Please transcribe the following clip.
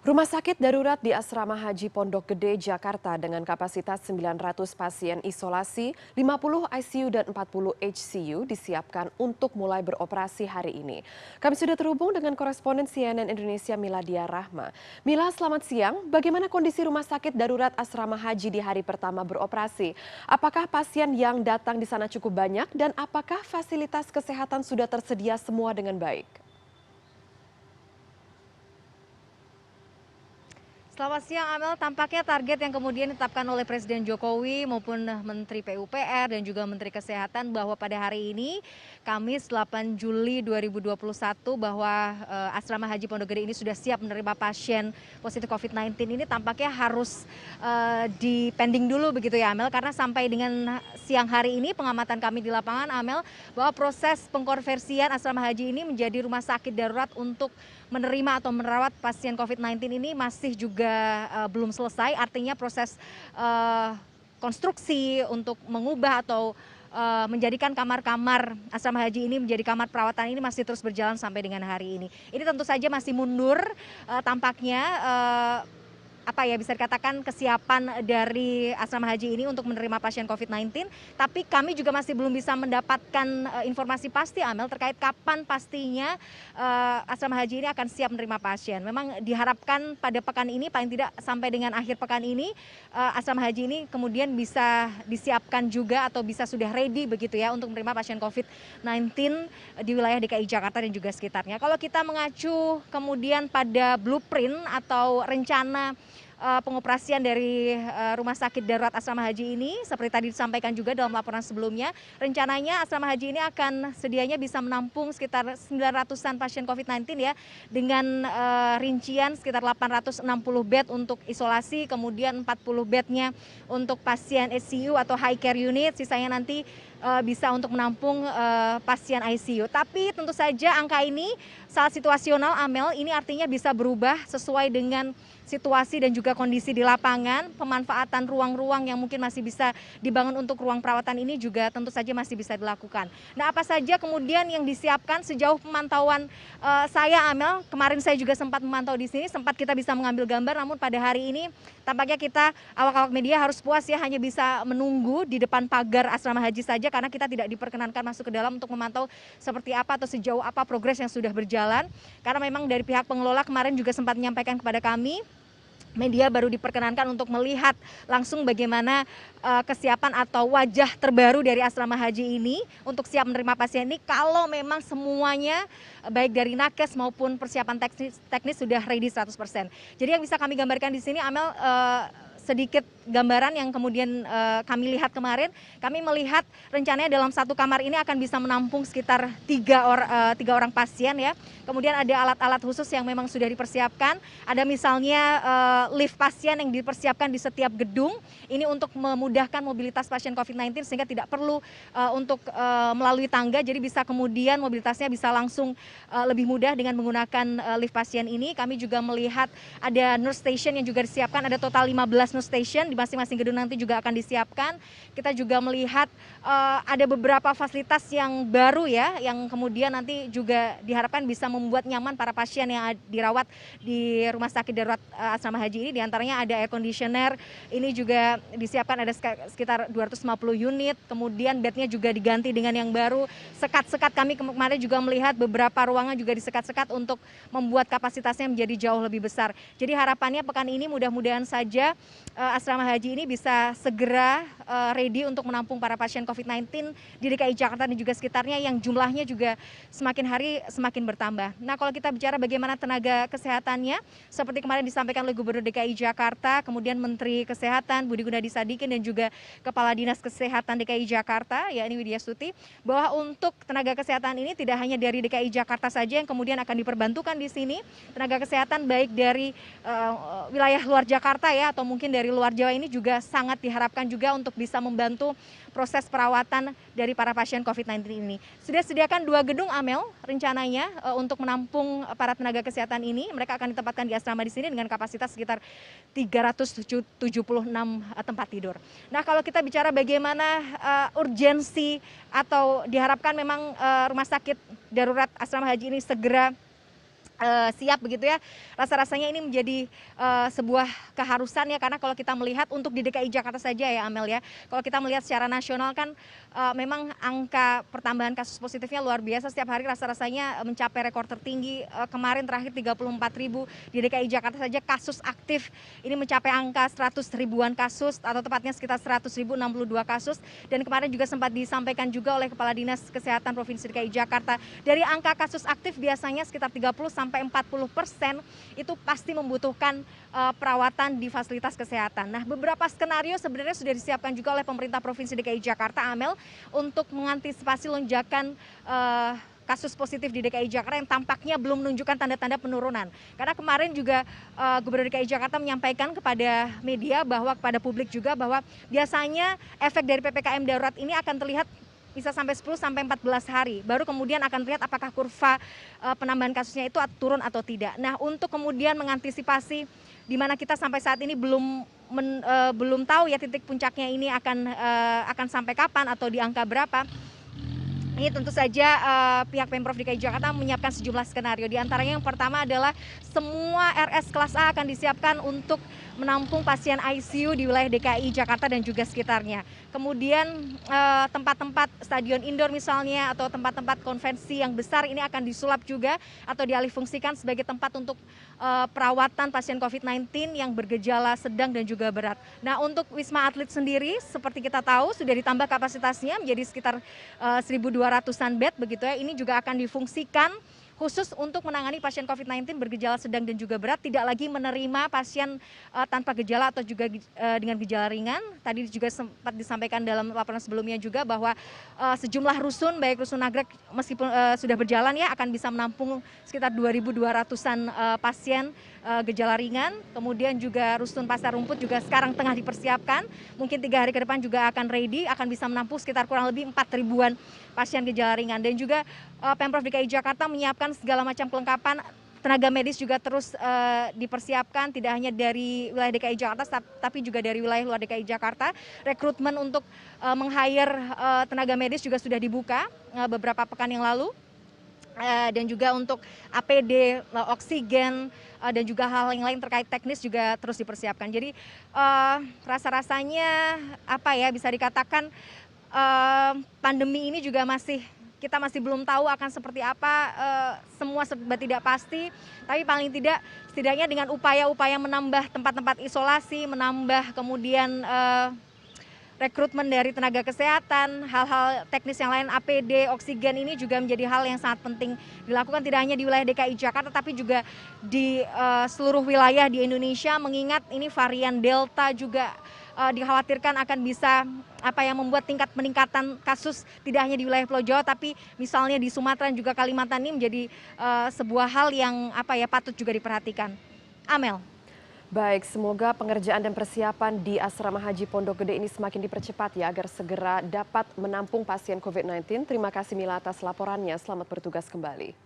Rumah sakit darurat di Asrama Haji Pondok Gede, Jakarta dengan kapasitas 900 pasien isolasi, 50 ICU dan 40 HCU disiapkan untuk mulai beroperasi hari ini. Kami sudah terhubung dengan koresponden CNN Indonesia Miladia Rahma. Mila, selamat siang. Bagaimana kondisi rumah sakit darurat Asrama Haji di hari pertama beroperasi? Apakah pasien yang datang di sana cukup banyak dan apakah fasilitas kesehatan sudah tersedia semua dengan baik? Selamat siang Amel, tampaknya target yang kemudian ditetapkan oleh Presiden Jokowi maupun Menteri PUPR dan juga Menteri Kesehatan bahwa pada hari ini, Kamis 8 Juli 2021 bahwa Asrama Haji Pondok Gede ini sudah siap menerima pasien positif COVID-19 ini tampaknya harus dipending dulu begitu ya Amel, karena sampai dengan siang hari ini pengamatan kami di lapangan Amel bahwa proses pengkonversian Asrama Haji ini menjadi rumah sakit darurat untuk menerima atau merawat pasien COVID-19 ini masih juga belum selesai, artinya proses konstruksi untuk mengubah atau menjadikan kamar-kamar asrama haji ini menjadi kamar perawatan ini masih terus berjalan sampai dengan hari ini. Ini tentu saja masih mundur tampaknya. Bisa dikatakan kesiapan dari asrama haji ini untuk menerima pasien COVID-19, tapi kami juga masih belum bisa mendapatkan informasi pasti Amel terkait kapan pastinya asrama haji ini akan siap menerima pasien. Memang diharapkan pada pekan ini paling tidak sampai dengan akhir pekan ini asrama haji ini kemudian bisa disiapkan juga atau bisa sudah ready begitu ya untuk menerima pasien COVID-19 di wilayah DKI Jakarta dan juga sekitarnya. Kalau kita mengacu kemudian pada blueprint atau rencana pengoperasian dari rumah sakit darurat asrama haji ini, seperti tadi disampaikan juga dalam laporan sebelumnya, rencananya asrama haji ini akan sedianya bisa menampung sekitar 900-an pasien COVID-19 ya, dengan rincian sekitar 860 bed untuk isolasi, kemudian 40 bednya untuk pasien ICU atau high care unit, sisanya nanti bisa untuk menampung pasien ICU. Tapi tentu saja angka ini sangat situasional Amel, ini artinya bisa berubah sesuai dengan situasi dan juga kondisi di lapangan. Pemanfaatan ruang-ruang yang mungkin masih bisa dibangun untuk ruang perawatan ini juga tentu saja masih bisa dilakukan. Nah, apa saja kemudian yang disiapkan sejauh pemantauan saya Amel, kemarin saya juga sempat memantau di sini, sempat kita bisa mengambil gambar, namun pada hari ini tampaknya kita awak-awak media harus puas ya, hanya bisa menunggu di depan pagar asrama haji saja karena kita tidak diperkenankan masuk ke dalam untuk memantau seperti apa atau sejauh apa progres yang sudah berjalan. Karena memang dari pihak pengelola kemarin juga sempat menyampaikan kepada kami, media baru diperkenankan untuk melihat langsung bagaimana kesiapan atau wajah terbaru dari asrama haji ini untuk siap menerima pasien ini kalau memang semuanya baik dari nakes maupun persiapan teknis sudah ready 100%. Jadi yang bisa kami gambarkan di sini Amel, sedikit gambaran yang kemudian kami lihat kemarin, kami melihat rencananya dalam satu kamar ini akan bisa menampung sekitar tiga orang pasien ya. Kemudian ada alat-alat khusus yang memang sudah dipersiapkan, ada misalnya lift pasien yang dipersiapkan di setiap gedung, ini untuk memudahkan mobilitas pasien COVID-19 sehingga tidak perlu untuk melalui tangga, jadi bisa kemudian mobilitasnya bisa langsung lebih mudah dengan menggunakan lift pasien ini. Kami juga melihat ada nurse station yang juga disiapkan, ada total 15 nurse station di masing-masing gedung nanti juga akan disiapkan. Kita juga melihat ada beberapa fasilitas yang baru ya, yang kemudian nanti juga diharapkan bisa membuat nyaman para pasien yang dirawat di rumah sakit darurat asrama haji ini. Di antaranya ada air conditioner, ini juga disiapkan ada sekitar 250 unit, kemudian bednya juga diganti dengan yang baru. Sekat-sekat kami kemarin juga melihat beberapa ruangan juga disekat-sekat untuk membuat kapasitasnya menjadi jauh lebih besar. Jadi harapannya pekan ini mudah-mudahan saja asrama haji ini bisa segera ready untuk menampung para pasien COVID-19 di DKI Jakarta dan juga sekitarnya yang jumlahnya juga semakin hari semakin bertambah. Nah, kalau kita bicara bagaimana tenaga kesehatannya, seperti kemarin disampaikan oleh Gubernur DKI Jakarta, kemudian Menteri Kesehatan Budi Gunadi Sadikin dan juga Kepala Dinas Kesehatan DKI Jakarta, yakni Widya Stuti, bahwa untuk tenaga kesehatan ini tidak hanya dari DKI Jakarta saja yang kemudian akan diperbantukan di sini, tenaga kesehatan baik dari wilayah luar Jakarta ya atau mungkin dari luar Jawa ini juga sangat diharapkan juga untuk bisa membantu proses perawatan dari para pasien COVID-19 ini. Sudah sediakan 2 gedung Amel rencananya untuk menampung para tenaga kesehatan ini. Mereka akan ditempatkan di asrama di sini dengan kapasitas sekitar 376 tempat tidur. Nah, kalau kita bicara bagaimana urgensi atau diharapkan memang rumah sakit darurat asrama haji ini segera siap begitu ya. Rasa-rasanya ini menjadi sebuah keharusan ya, karena kalau kita melihat untuk di DKI Jakarta saja ya Amel ya, kalau kita melihat secara nasional kan memang angka pertambahan kasus positifnya luar biasa, setiap hari rasa-rasanya mencapai rekor tertinggi. Kemarin terakhir 34.000, di DKI Jakarta saja kasus aktif ini mencapai angka 100 ribuan kasus, atau tepatnya sekitar 100.062 kasus. Dan kemarin juga sempat disampaikan juga oleh Kepala Dinas Kesehatan Provinsi DKI Jakarta, dari angka kasus aktif biasanya sekitar 30 sampai 40% itu pasti membutuhkan perawatan di fasilitas kesehatan. Nah, beberapa skenario sebenarnya sudah disiapkan juga oleh pemerintah Provinsi DKI Jakarta, Amel, untuk mengantisipasi lonjakan kasus positif di DKI Jakarta yang tampaknya belum menunjukkan tanda-tanda penurunan. Karena kemarin juga Gubernur DKI Jakarta menyampaikan kepada media, bahwa kepada publik juga, bahwa biasanya efek dari PPKM darurat ini akan terlihat bisa sampai 10 sampai 14 hari. Baru kemudian akan terlihat apakah kurva penambahan kasusnya itu turun atau tidak. Nah, untuk kemudian mengantisipasi di mana kita sampai saat ini belum tahu ya titik puncaknya ini akan sampai kapan atau di angka berapa. Ini tentu saja pihak Pemprov DKI Jakarta menyiapkan sejumlah skenario. Di antaranya yang pertama adalah semua RS kelas A akan disiapkan untuk menampung pasien ICU di wilayah DKI Jakarta dan juga sekitarnya. Kemudian tempat-tempat stadion indoor misalnya, atau tempat-tempat konvensi yang besar ini akan disulap juga atau dialihfungsikan sebagai tempat untuk perawatan pasien COVID-19 yang bergejala sedang dan juga berat. Nah, untuk Wisma Atlet sendiri seperti kita tahu sudah ditambah kapasitasnya menjadi sekitar 1.200-an bed begitu ya. Ini juga akan difungsikan khusus untuk menangani pasien COVID-19 bergejala sedang dan juga berat, tidak lagi menerima pasien tanpa gejala atau juga dengan gejala ringan. Tadi juga sempat disampaikan dalam laporan sebelumnya juga bahwa sejumlah rusun, baik rusun nagrek meskipun sudah berjalan ya, akan bisa menampung sekitar 2.200-an pasien gejala ringan. Kemudian juga rusun Pasar Rumput juga sekarang tengah dipersiapkan, mungkin 3 hari ke depan juga akan ready, akan bisa menampung sekitar kurang lebih 4.000-an pasien gejala ringan. Dan juga Pemprov DKI Jakarta menyiapkan segala macam kelengkapan, tenaga medis juga terus dipersiapkan, tidak hanya dari wilayah DKI Jakarta tapi juga dari wilayah luar DKI Jakarta. Rekrutmen untuk meng-hire tenaga medis juga sudah dibuka beberapa pekan yang lalu. Dan juga untuk APD, oksigen, dan juga hal yang lain terkait teknis juga terus dipersiapkan. Jadi rasa-rasanya apa ya, bisa dikatakan pandemi ini juga kita masih belum tahu akan seperti apa, semua serba tidak pasti, tapi paling tidak setidaknya dengan upaya-upaya menambah tempat-tempat isolasi, menambah kemudian rekrutmen dari tenaga kesehatan, hal-hal teknis yang lain, APD, oksigen, ini juga menjadi hal yang sangat penting dilakukan tidak hanya di wilayah DKI Jakarta tapi juga di seluruh wilayah di Indonesia, mengingat ini varian Delta juga dikhawatirkan akan bisa membuat tingkat peningkatan kasus tidak hanya di wilayah Pulau Jawa tapi misalnya di Sumatera dan juga Kalimantan, ini menjadi sebuah hal yang patut juga diperhatikan. Amel. Baik, semoga pengerjaan dan persiapan di Asrama Haji Pondok Gede ini semakin dipercepat ya, agar segera dapat menampung pasien COVID-19. Terima kasih Mila atas laporannya, selamat bertugas kembali.